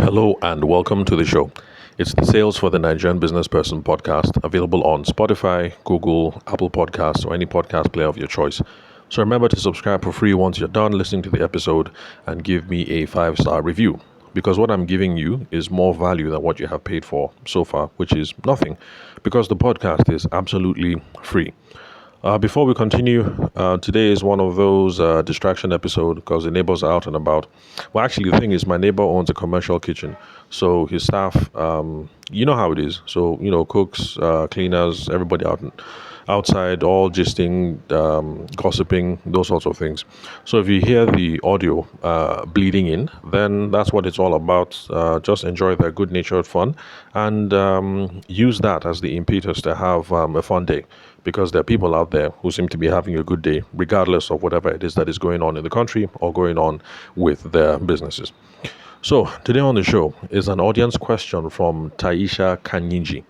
Hello and welcome to the show. It's the Sales for the Nigerian Business Person podcast, available on Spotify, Google, Apple Podcasts, or any podcast player of your choice. So remember to subscribe for free once you're done listening to the episode and give me a 5-star review. Because what I'm giving you is more value than what you have paid for so far, which is nothing, because the podcast is absolutely free. Before we continue, today is one of those distraction episodes because the neighbors are out and about. Well, actually, the thing is, my neighbor owns a commercial kitchen, so his staff, you know how it is. So cooks, cleaners, everybody outside, all gisting, gossiping, those sorts of things. So if you hear the audio bleeding in, then that's what it's all about. Just enjoy their good-natured fun and use that as the impetus to have a fun day, because there are people out there who seem to be having a good day, regardless of whatever it is that is going on in the country or going on with their businesses. So, today on the show is an audience question from Taisha Kanyinji.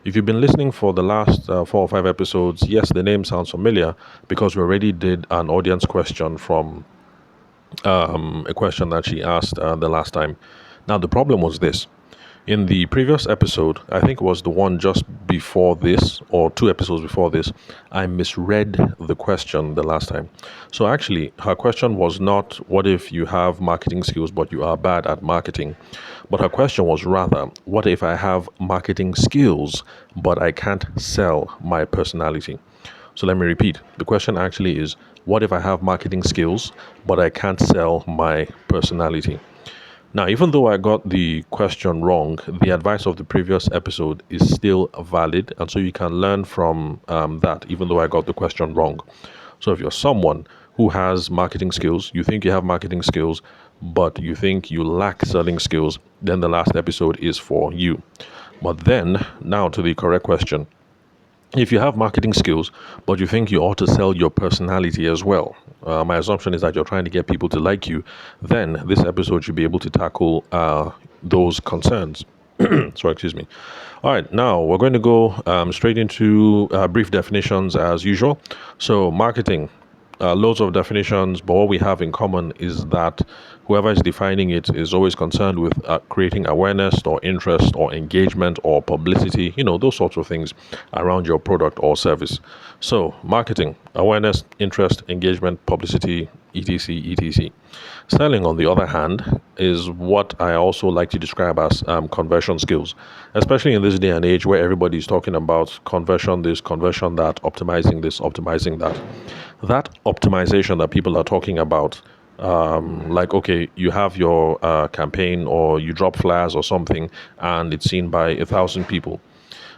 If you've been listening for the last 4 or 5 episodes, yes, the name sounds familiar because we already did an audience question from a question that she asked the last time. Now, the problem was this. In the previous episode, I think it was the one just before this, or 2 episodes before this, I misread the question the last time. So actually, her question was not, what if you have marketing skills but you are bad at marketing? But her question was rather, what if I have marketing skills but I can't sell my personality? So let me repeat. The question actually is, what if I have marketing skills but I can't sell my personality? Now, even though I got the question wrong, the advice of the previous episode is still valid, and so you can learn from that, even though I got the question wrong. So if you're someone who has marketing skills, you think you have marketing skills, but you think you lack selling skills, then the last episode is for you. But then, now to the correct question. If you have marketing skills, but you think you ought to sell your personality as well, my assumption is that you're trying to get people to like you, then this episode should be able to tackle those concerns. So, excuse me. All right, now we're going to go straight into brief definitions as usual. So, marketing. Loads of definitions, but what we have in common is that whoever is defining it is always concerned with creating awareness or interest or engagement or publicity, those sorts of things around your product or service. So, marketing, awareness, interest, engagement, publicity, etc., etc. Selling, on the other hand, is what I also like to describe as conversion skills, especially in this day and age where everybody is talking about conversion this, conversion that, optimizing this, optimizing that. That optimization that people are talking about, like, okay, you have your campaign or you drop flyers or something and it's seen by 1,000 people.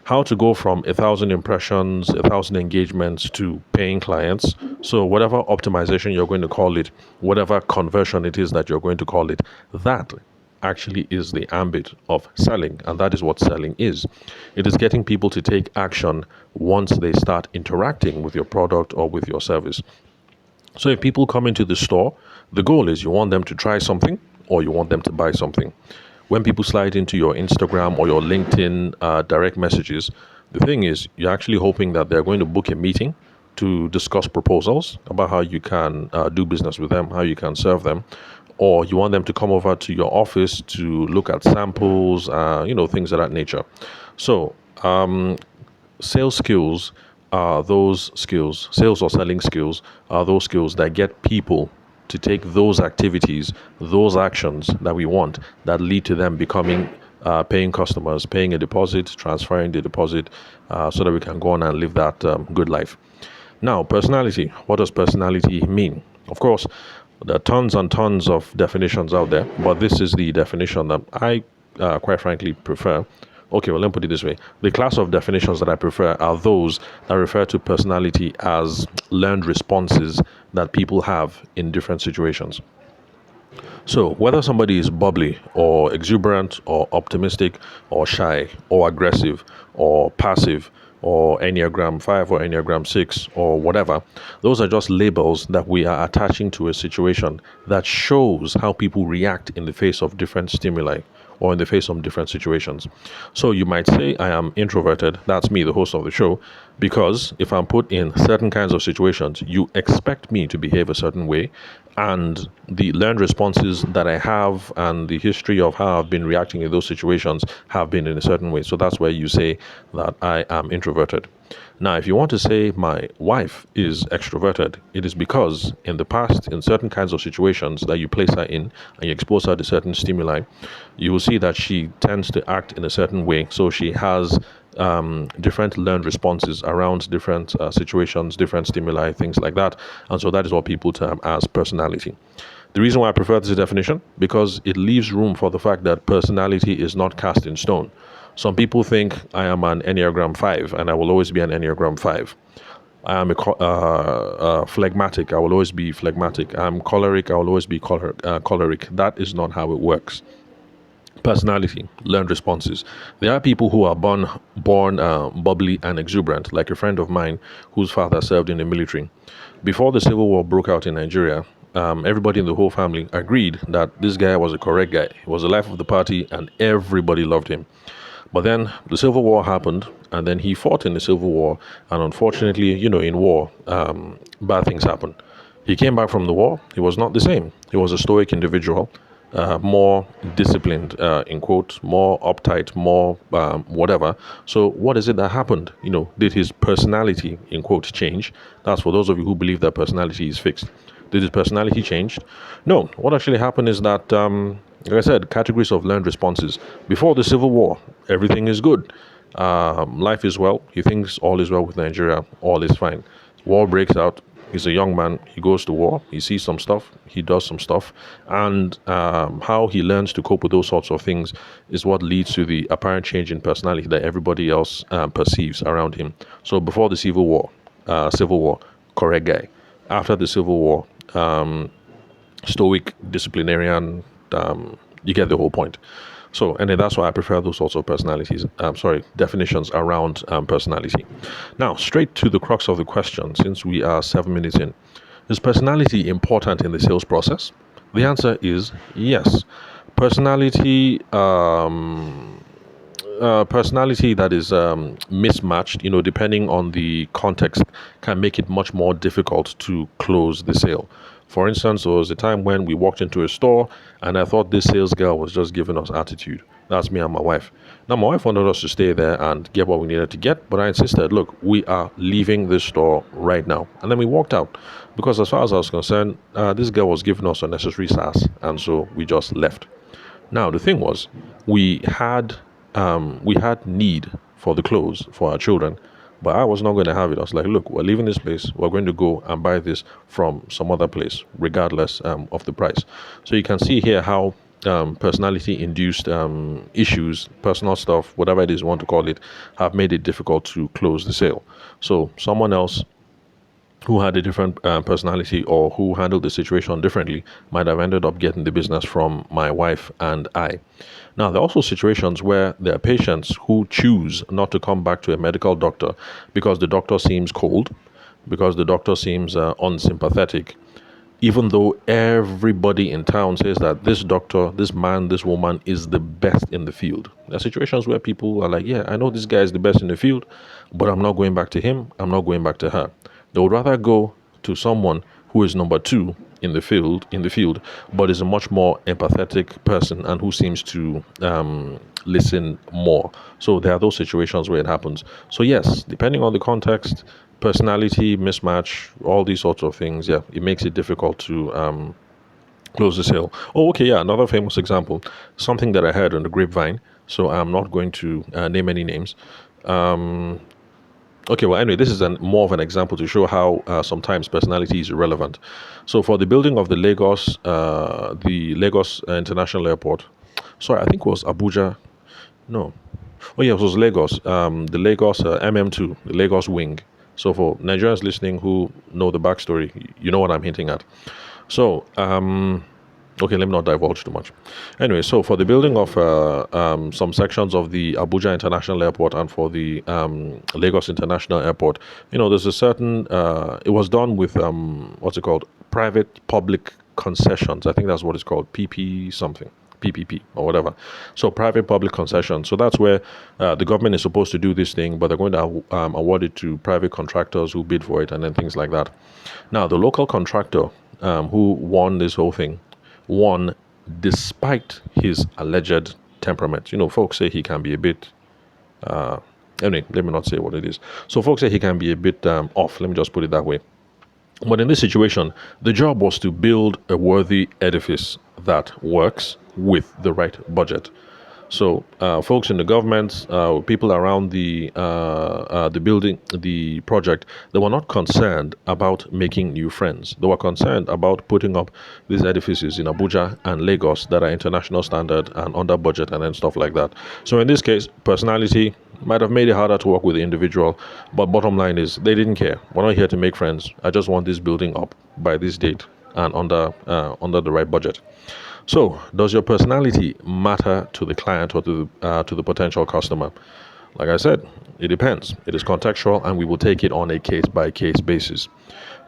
How to go from 1,000 impressions, 1,000 engagements to paying clients. So whatever optimization you're going to call it, whatever conversion it is that you're going to call it, that actually is the ambit of selling, and that is what selling is. It is getting people to take action once they start interacting with your product or with your service. So if people come into the store, the goal is you want them to try something or you want them to buy something. When people slide into your Instagram or your LinkedIn direct messages, the thing is you're actually hoping that they're going to book a meeting to discuss proposals about how you can do business with them, how you can serve them, or you want them to come over to your office to look at samples, things of that nature. So, sales skills are those skills, sales or selling skills are those skills that get people to take those activities, those actions that we want, that lead to them becoming paying customers, paying a deposit, transferring the deposit, so that we can go on and live that good life. Now, personality. What does personality mean? Of course, there are tons and tons of definitions out there, but this is the definition that I, quite frankly, prefer. Okay, well, let me put it this way. The class of definitions that I prefer are those that refer to personality as learned responses that people have in different situations. So, whether somebody is bubbly or exuberant or optimistic or shy or aggressive or passive or Enneagram 5 or Enneagram 6 or whatever, those are just labels that we are attaching to a situation that shows how people react in the face of different stimuli or in the face of different situations. So you might say I am introverted, that's me, the host of the show, because if I'm put in certain kinds of situations, you expect me to behave a certain way, and the learned responses that I have and the history of how I've been reacting in those situations have been in a certain way. So that's where you say that I am introverted. Now, if you want to say my wife is extroverted, it is because in the past, in certain kinds of situations that you place her in and you expose her to certain stimuli, you will see that she tends to act in a certain way. So she has different learned responses around different situations, different stimuli, things like that. And so that is what people term as personality. The reason why I prefer this definition, because it leaves room for the fact that personality is not cast in stone. Some people think I am an Enneagram 5 and I will always be an Enneagram 5. I am phlegmatic. I will always be phlegmatic. I'm choleric. I will always be choleric. That is not how it works. Personality, learned responses. There are people who are born bubbly and exuberant, like a friend of mine whose father served in the military. Before the Civil War broke out in Nigeria, everybody in the whole family agreed that this guy was a correct guy. He was the life of the party, and everybody loved him. But then the Civil War happened, and then he fought in the Civil War. And unfortunately, in war, bad things happen. He came back from the war. He was not the same. He was a stoic individual, more disciplined, in quotes, more uptight, more whatever. So, what is it that happened? Did his personality, in quotes, change? That's for those of you who believe that personality is fixed. Did his personality change? No. What actually happened is that, like I said, categories of learned responses. Before the Civil War, everything is good. Life is well. He thinks all is well with Nigeria. All is fine. War breaks out. He's a young man. He goes to war. He sees some stuff. He does some stuff. And how he learns to cope with those sorts of things is what leads to the apparent change in personality that everybody else perceives around him. So before the Civil War, correct guy. After the Civil War, stoic, disciplinarian. You get the whole point. So, and then that's why I prefer those sorts of definitions around personality. Now, straight to the crux of the question, since we are 7 minutes in. Is personality important in the sales process? The answer is yes. Personality, personality that is mismatched, depending on the context, can make it much more difficult to close the sale. For instance, there was a time when we walked into a store and I thought this sales girl was just giving us attitude. That's me and my wife. Now, my wife wanted us to stay there and get what we needed to get, but I insisted, look, we are leaving this store right now. And then we walked out because, as far as I was concerned, this girl was giving us unnecessary sass, and so we just left. Now, the thing was, we had need for the clothes for our children, but I was not going to have it. I was like, look, we're leaving this place. We're going to go and buy this from some other place, regardless of the price. So you can see here how personality-induced issues, personal stuff, whatever it is you want to call it, have made it difficult to close the sale. So someone else who had a different personality or who handled the situation differently might have ended up getting the business from my wife and I. Now, there are also situations where there are patients who choose not to come back to a medical doctor because the doctor seems cold, because the doctor seems unsympathetic, even though everybody in town says that this doctor, this man, this woman is the best in the field. There are situations where people are like, yeah, I know this guy is the best in the field, but I'm not going back to him. I'm not going back to her. They would rather go to someone who is number two in the field, but is a much more empathetic person and who seems to listen more. So there are those situations where it happens. So yes, depending on the context, personality mismatch, all these sorts of things, yeah, it makes it difficult to close the sale. Oh, okay, yeah, another famous example, something that I heard on the grapevine. So I'm not going to name any names. Okay, well, anyway, this is more of an example to show how sometimes personality is irrelevant. So, for the building of the Lagos International Airport, sorry, I think it was Abuja. No, oh yeah, it was Lagos. The Lagos MM2, the Lagos wing. So, for Nigerians listening who know the backstory, you know what I'm hinting at. So, okay, let me not divulge too much. Anyway, so for the building of some sections of the Abuja International Airport and for the Lagos International Airport, there's a certain, it was done with, what's it called? Private public concessions. I think that's what it's called, PP something. PPP or whatever. So private public concession. So that's where the government is supposed to do this thing, but they're going to award it to private contractors who bid for it and then things like that. Now, the local contractor who won this whole thing won despite his alleged temperament. Folks say he can be a bit. Anyway, let me not say what it is. So, folks say he can be a bit off. Let me just put it that way. But in this situation, the job was to build a worthy edifice that works with the right budget. So, folks in the government, people around the building, the project, they were not concerned about making new friends. They were concerned about putting up these edifices in Abuja and Lagos that are international standard and under budget and then stuff like that. So, in this case, personality might have made it harder to work with the individual, but bottom line is they didn't care. We're not here to make friends. I just want this building up by this date and under the right budget. So, does your personality matter to the client or to the potential customer? Like I said, it depends. It is contextual, and we will take it on a case-by-case basis.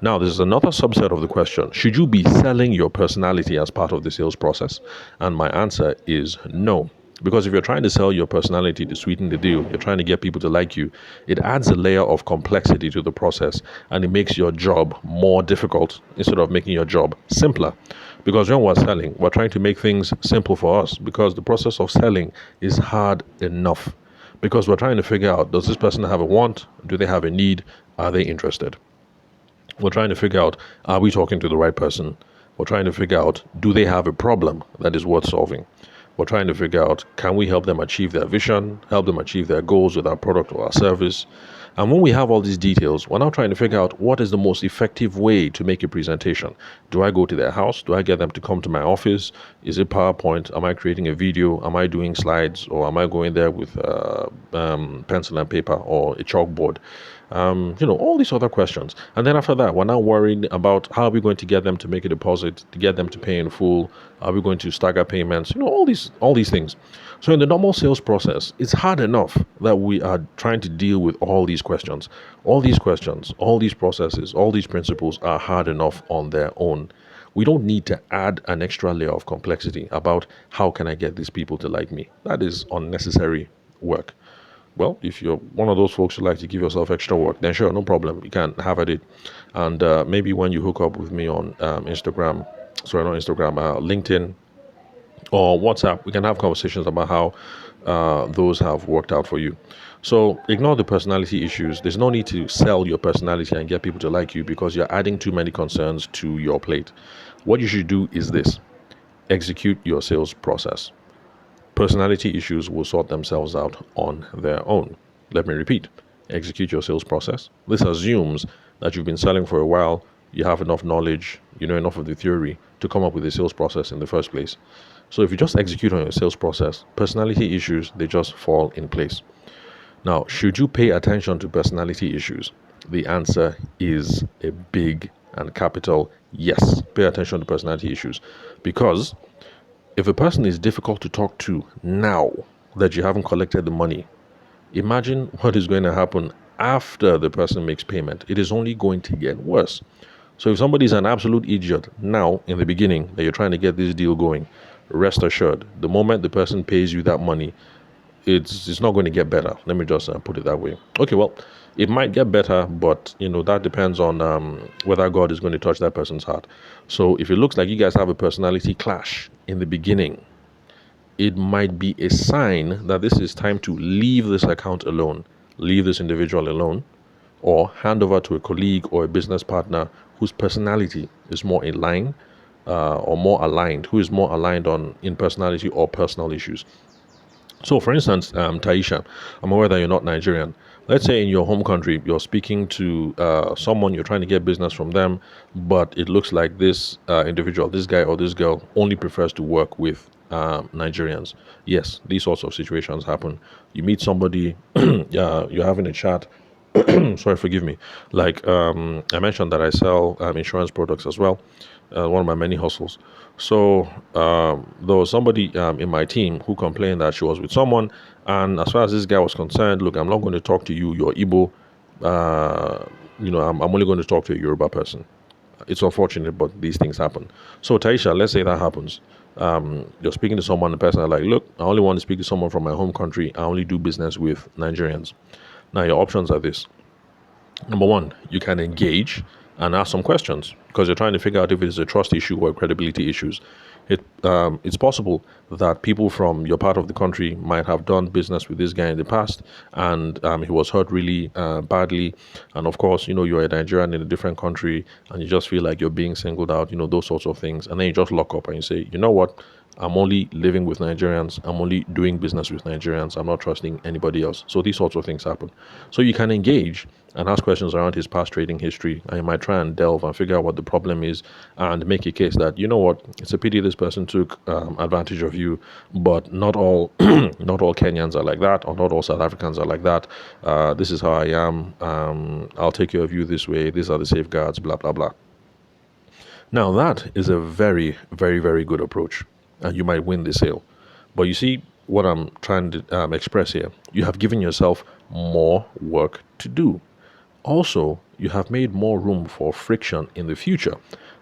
Now, this is another subset of the question. Should you be selling your personality as part of the sales process? And my answer is no. Because if you're trying to sell your personality to sweeten the deal, you're trying to get people to like you, it adds a layer of complexity to the process, and it makes your job more difficult instead of making your job simpler. Because when we're selling, we're trying to make things simple for us, because the process of selling is hard enough. Because we're trying to figure out, does this person have a want? Do they have a need? Are they interested? We're trying to figure out, are we talking to the right person? We're trying to figure out, do they have a problem that is worth solving? We're trying to figure out, can we help them achieve their vision, help them achieve their goals with our product or our service? And when we have all these details, we're now trying to figure out what is the most effective way to make a presentation. Do I go to their house? Do I get them to come to my office? Is it PowerPoint? Am I creating a video? Am I doing slides? Or am I going there with pencil and paper or a chalkboard? All these other questions. And then after that, we're now worrying about how are we going to get them to make a deposit, to get them to pay in full? Are we going to stagger payments? All these things. So in the normal sales process, it's hard enough that we are trying to deal with all these questions. All these questions, all these processes, all these principles are hard enough on their own. We don't need to add an extra layer of complexity about how can I get these people to like me. That is unnecessary work. Well, if you're one of those folks who like to give yourself extra work, then sure, no problem. You can have at it. And maybe when you hook up with me on LinkedIn or WhatsApp, we can have conversations about how those have worked out for you. So ignore the personality issues. There's no need to sell your personality and get people to like you, because you're adding too many concerns to your plate. What you should do is this: execute your sales process. Personality issues will sort themselves out on their own. Let me repeat: execute your sales process. This assumes that you've been selling for a while, you have enough knowledge, you know enough of the theory to come up with a sales process in the first place. So if you just execute on your sales process, personality issues, they just fall in place. Now, should you pay attention to personality issues? The answer is a big and capital yes. Pay attention to personality issues, because if a person is difficult to talk to now that you haven't collected the money, imagine what is going to happen after the person makes payment. It is only going to get worse. So if somebody is an absolute idiot now in the beginning that you're trying to get this deal going, rest assured, the moment the person pays you that money, it's not going to get better. Let me just put it that way. Okay, well, it might get better, but that depends on whether God is going to touch that person's heart. So if it looks like you guys have a personality clash in the beginning, it might be a sign that this is time to leave this account alone, leave this individual alone, or hand over to a colleague or a business partner whose personality is more in line or more aligned, who is more aligned in personality or personal issues. So, for instance, Taisha, I'm aware that you're not Nigerian. Let's say in your home country, you're speaking to someone, you're trying to get business from them, but it looks like this individual, this guy or this girl, only prefers to work with Nigerians. Yes, these sorts of situations happen. You meet somebody, you're having a chat. Sorry, forgive me. Like I mentioned that I sell insurance products as well, one of my many hustles. So there was somebody in my team who complained that she was with someone, and as far as this guy was concerned, look, I'm not going to talk to you, you're Igbo. I'm only going to talk to a Yoruba person. It's unfortunate, but these things happen. So Taisha, let's say that happens. You're speaking to someone, the person is like, look, I only want to speak to someone from my home country. I only do business with Nigerians. Now, your options are this. Number one, you can engage and ask some questions because you're trying to figure out if it is a trust issue or credibility issues. It's possible that people from your part of the country might have done business with this guy in the past, and he was hurt really badly. And of course, you're a Nigerian in a different country, and you just feel like you're being singled out. Those sorts of things, and then you just lock up and you say, you know what? I'm only living with Nigerians. I'm only doing business with Nigerians. I'm not trusting anybody else. So these sorts of things happen. So you can engage and ask questions around his past trading history, and you might try and delve and figure out what the problem is and make a case that, you know what, it's a pity this person took advantage of you, but not all not all Kenyans are like that, or not all South Africans are like that. This is how I am. I'll take care of you this way. These are the safeguards, blah, blah, blah. Now, that is a very, very, very good approach, and you might win the sale. But you see what I'm trying to express here? You have given yourself more work to do. Also, you have made more room for friction in the future,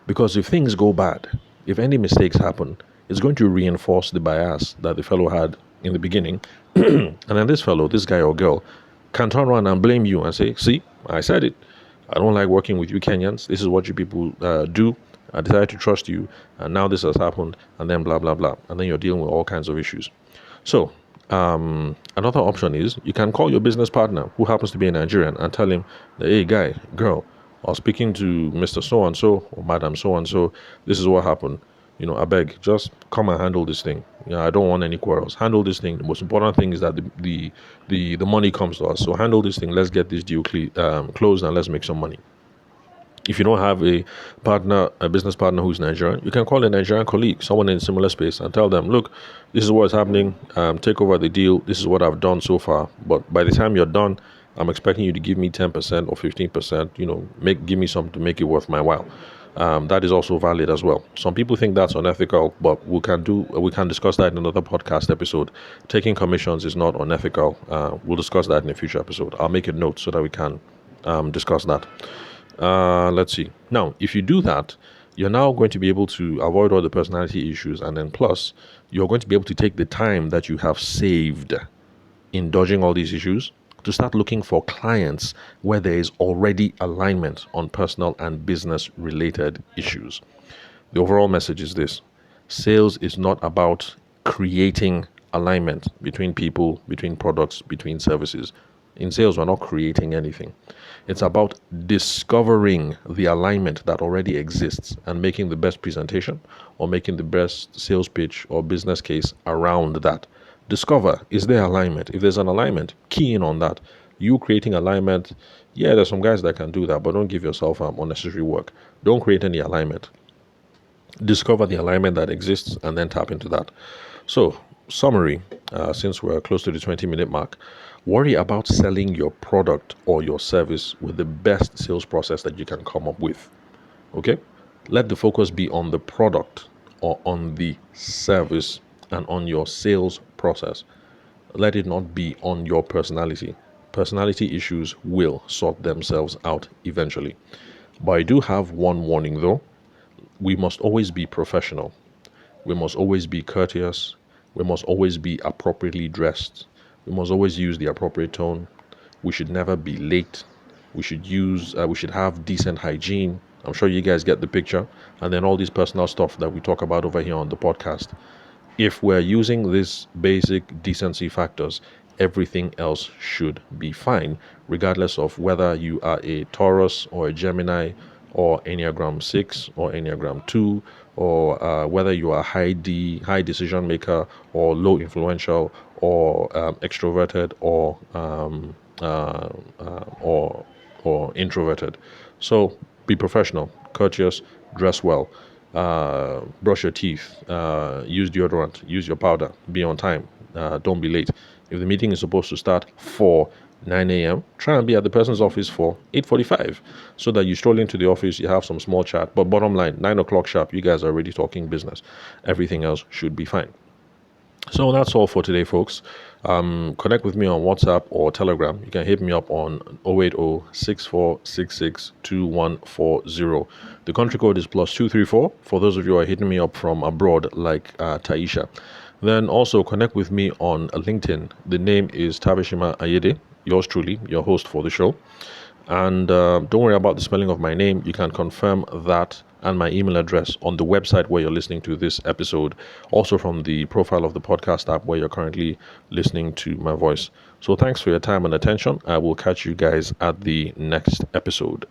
because if things go bad, if any mistakes happen, it's going to reinforce the bias that the fellow had in the beginning. And then this guy or girl, can turn around and blame you and say, see, I said it. I don't like working with you Kenyans. This is what you people do. I decided to trust you, and now this has happened, and then blah, blah, blah. And then you're dealing with all kinds of issues. So, another option is you can call your business partner, who happens to be a Nigerian, and tell him, that, hey, guy, girl, I was speaking to Mr. So and so or Madam So and so. This is what happened. I beg, just come and handle this thing. I don't want any quarrels. Handle this thing. The most important thing is that the money comes to us. So handle this thing. Let's get this deal closed, and let's make some money. If you don't have a business partner who's Nigerian, you can call a Nigerian colleague, someone in a similar space, and tell them, look, this is what's happening. Take over the deal. This is what I've done so far. But by the time you're done, I'm expecting you to give me 10% or 15%. Give me something to make it worth my while. That is also valid as well. Some people think that's unethical, but we can discuss that in another podcast episode. Taking commissions is not unethical. We'll discuss that in a future episode. I'll make a note so that we can discuss that. Let's see. Now, if you do that, you're now going to be able to avoid all the personality issues, and then plus, you're going to be able to take the time that you have saved in dodging all these issues to start looking for clients where there is already alignment on personal and business related issues. The overall message is this: sales is not about creating alignment between people, between products, between services. In sales, we're not creating anything. It's about discovering the alignment that already exists and making the best presentation or making the best sales pitch or business case around that. Discover, is there alignment? If there's an alignment, key in on that. You creating alignment, yeah, there's some guys that can do that, but don't give yourself unnecessary work. Don't create any alignment. Discover the alignment that exists and then tap into that. So, summary, since we're close to the 20-minute mark, worry about selling your product or your service with the best sales process that you can come up with. Okay? Let the focus be on the product or on the service and on your sales process. Let it not be on your personality. Personality issues will sort themselves out eventually. But I do have one warning though. We must always be professional. We must always be courteous. We must always be appropriately dressed. We must always use the appropriate tone. We should never be late. We should have decent hygiene. I'm sure you guys get the picture. And then all this personal stuff that we talk about over here on the podcast. If we're using these basic decency factors, everything else should be fine, regardless of whether you are a Taurus or a Gemini or Enneagram 6 or Enneagram 2, or whether you are high decision maker or low influential or extroverted or introverted. So be professional, courteous, dress well, brush your teeth, use deodorant, use your powder, be on time, don't be late. If the meeting is supposed to start for 9 a.m., try and be at the person's office for 8:45 so that you stroll into the office, you have some small chat, but bottom line, 9 o'clock sharp, you guys are already talking business. Everything else should be fine. So that's all for today, folks. Connect with me on WhatsApp or Telegram. You can hit me up on 080-6466-2140. The country code is +234 for those of you who are hitting me up from abroad, like Taisha. Then also connect with me on LinkedIn. The name is Tabishima Ayede, yours truly, your host for the show. And don't worry about the spelling of my name. You can confirm that and my email address on the website where you're listening to this episode, also from the profile of the podcast app where you're currently listening to my voice. So thanks for your time and attention. I will catch you guys at the next episode.